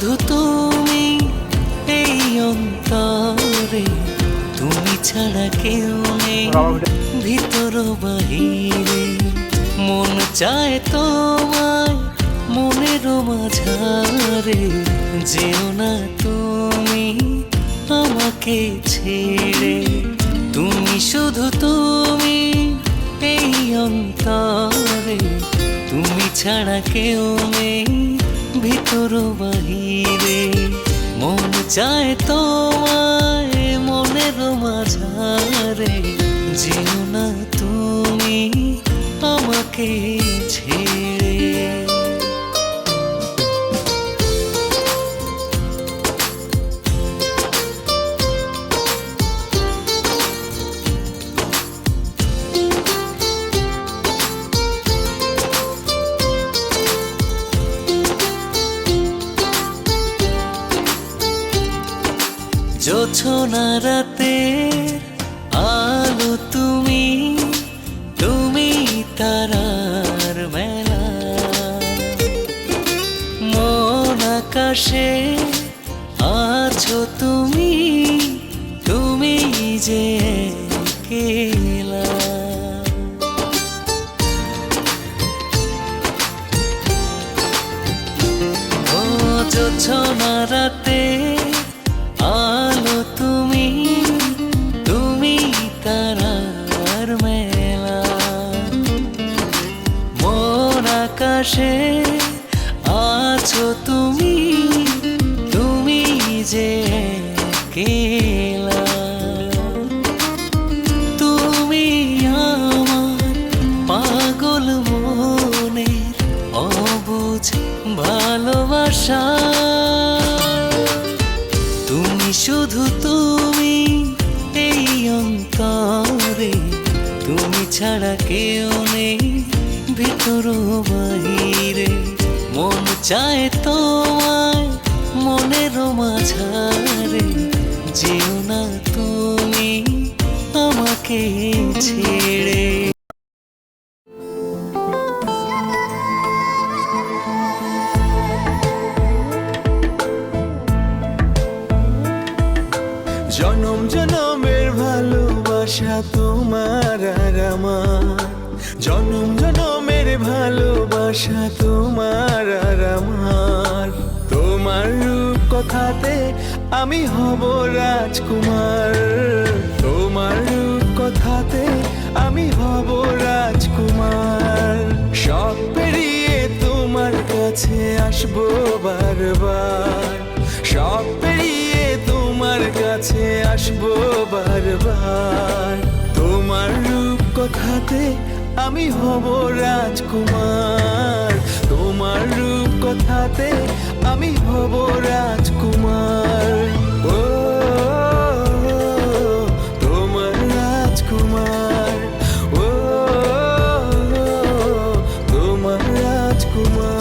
শুধু তুমি এই অন্তরে, তুমি ছাড়া কেউ নেই ভিতর বাহিরে। মন চায় তোমায় মনের মাঝারে, যেও না তুমি আমাকে ছেড়ে। তুমি শুধু তুমি এই অন্তরে, তুমি ছাড়া কেউ নেই ভিতর বাহিরে। মন চায় তোমায় মনের মাঝারে, যেও না তুমি আমাকে ছেড়ে। জোছনা রাতে আলো তুমি, তুমি তারার মেলা। মন আকাশে আছো তুমি, তুমি যে একলা। ও জোছনা রাতে আলো তুমি, তুমি তারার মেলা। মন আকাশে আছো তুমি, তুমি যে একলা। তুমি আমার পাগল মনের অবুঝ ভালোবাসা। তুমি শুধু তুমি এই অন্তরে, তুমি ছাড়া কেউ নেই ভিতর বাহিরে। মন চায় তোমায় মনের মাঝারে, যেও না তুমি আমাকে ছেড়ে। জনম জনমের ভালোবাসা তোমার আর আমার, জনম জনমের ভালোবাসা তোমার আর আমার। তোমার রূপ কথাতে আমি হব রাজকুমার, তোমার রূপ কথাতে আমি হব রাজকুমার। সব পেরিয়ে তোমার কাছে আসবো বারবার, সব পেরিয়ে তোমার কাছে আসবো বারবার। তোমার রূপ কথাতে আমি হব রাজকুমার, তোমার রূপ কথাতে আমি হব রাজকুমার। ও তোমার রাজকুমার, ও তোমার রাজকুমার।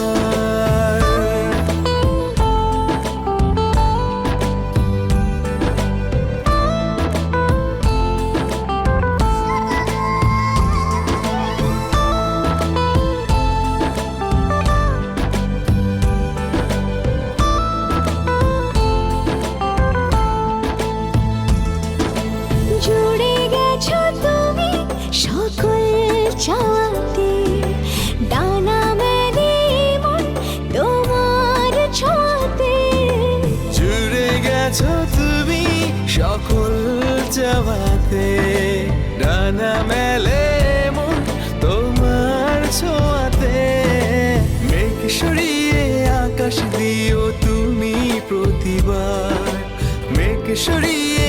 জুড়ে গেছো তুমি সকল চাওয়াতে, ডানা মেলে মন তোমার ছোঁয়াতে। জুড়ে গেছো তুমি সকল চাওয়াতে, ডানা মেলে মন তোমার ছোঁয়াতে। মেঘ সরিয়ে আকাশ দিও তুমি প্রতিবার, মেঘ সরিয়ে